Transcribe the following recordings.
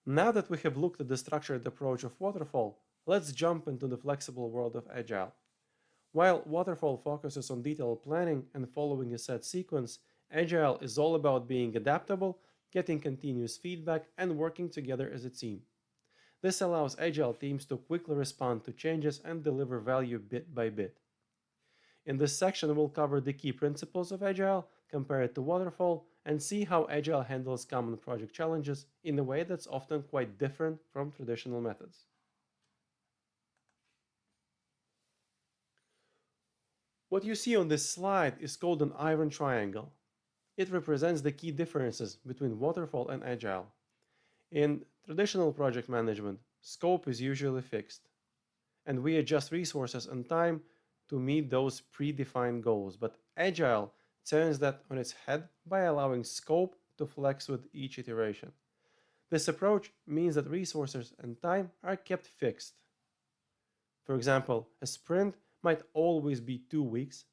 Now that we have looked at the structured approach of waterfall, let's jump into the flexible world of agile. While waterfall focuses on detailed planning and following a set sequence, agile is all about being adaptable, getting continuous feedback, and working together as a team. This allows agile teams to quickly respond to changes and deliver value bit by bit. In this section, we'll cover the key principles of Agile, compare it to Waterfall, and see how Agile handles common project challenges in a way that's often quite different from traditional methods. What you see on this slide is called an iron triangle. It represents the key differences between Waterfall and Agile. In traditional project management, scope is usually fixed, and we adjust resources and time to meet those predefined goals. But Agile turns that on its head by allowing scope to flex with each iteration. This approach means that resources and time are kept fixed. For example, a sprint might always be 2 weeks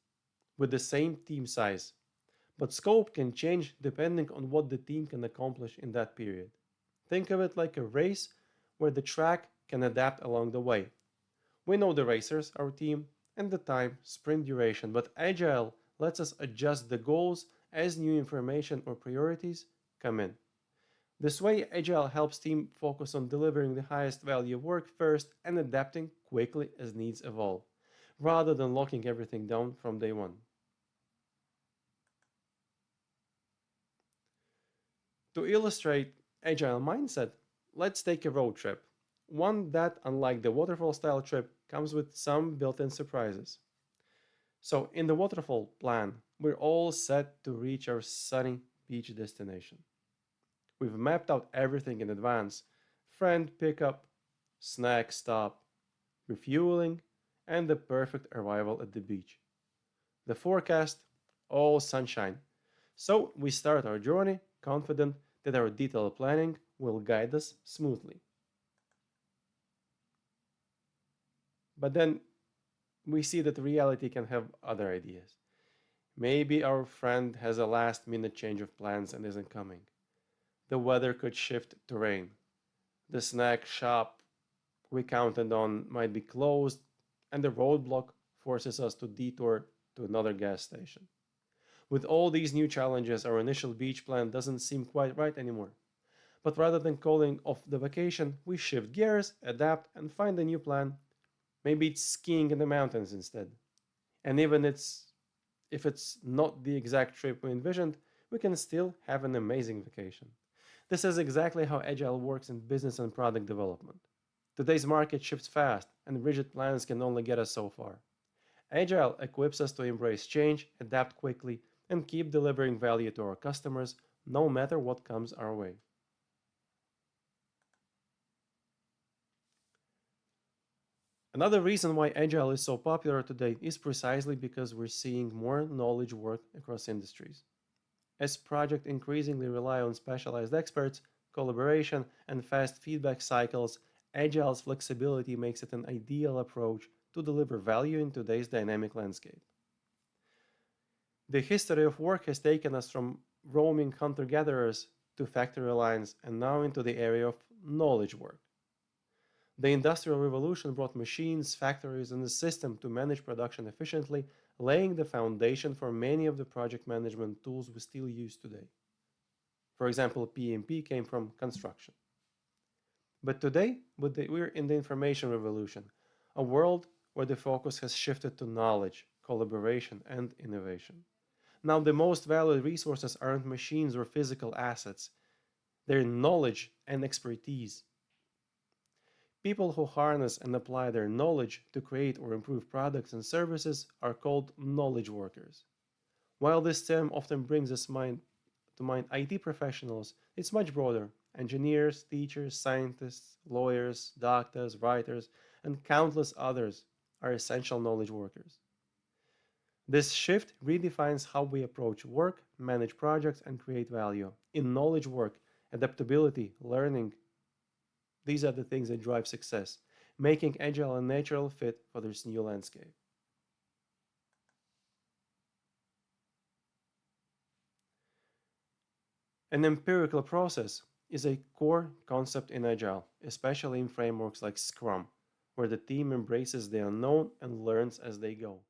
with the same team size, but scope can change depending on what the team can accomplish in that period. Think of it like a race where the track can adapt along the way. We know the racers, our team, and the time, sprint duration, but Agile lets us adjust the goals as new information or priorities come in. This way, Agile helps team focus on delivering the highest value work first and adapting quickly as needs evolve, rather than locking everything down from day one. To illustrate Agile mindset, let's take a road trip. One that, unlike the waterfall style trip, comes with some built in surprises. So, in the waterfall plan, we're all set to reach our sunny beach destination. We've mapped out everything in advance: friend pickup, snack stop, refueling, and the perfect arrival at the beach. The forecast, all sunshine. So, we start our journey confident that our detailed planning will guide us smoothly. But then we see that reality can have other ideas. Maybe our friend has a last minute change of plans and isn't coming. The weather could shift to rain. The snack shop we counted on might be closed, and the roadblock forces us to detour to another gas station. With all these new challenges, our initial beach plan doesn't seem quite right anymore. But rather than calling off the vacation, we shift gears, adapt, and find a new plan. Maybe it's skiing in the mountains instead. And even if it's not the exact trip we envisioned, we can still have an amazing vacation. This is exactly how Agile works in business and product development. Today's market shifts fast, and rigid plans can only get us so far. Agile equips us to embrace change, adapt quickly, and keep delivering value to our customers no matter what comes our way. Another reason why Agile is so popular today is precisely because we're seeing more knowledge work across industries. As projects increasingly rely on specialized experts, collaboration, and fast feedback cycles, Agile's flexibility makes it an ideal approach to deliver value in today's dynamic landscape. The history of work has taken us from roaming hunter gatherers to factory lines and now into the area of knowledge work. The Industrial Revolution brought machines, factories, and a system to manage production efficiently, laying the foundation for many of the project management tools we still use today. For example, PMP came from construction. But today, we're in the information revolution, a world where the focus has shifted to knowledge, collaboration, and innovation. Now, the most valued resources aren't machines or physical assets, they're knowledge and expertise. People who harness and apply their knowledge to create or improve products and services are called knowledge workers. While this term often brings to mind IT professionals, it's much broader. Engineers, teachers, scientists, lawyers, doctors, writers, and countless others are essential knowledge workers. This shift redefines how we approach work, manage projects, and create value. In knowledge work, adaptability, learning, these are the things that drive success, making Agile a natural fit for this new landscape. An empirical process is a core concept in Agile, especially in frameworks like Scrum, where the team embraces the unknown and learns as they go.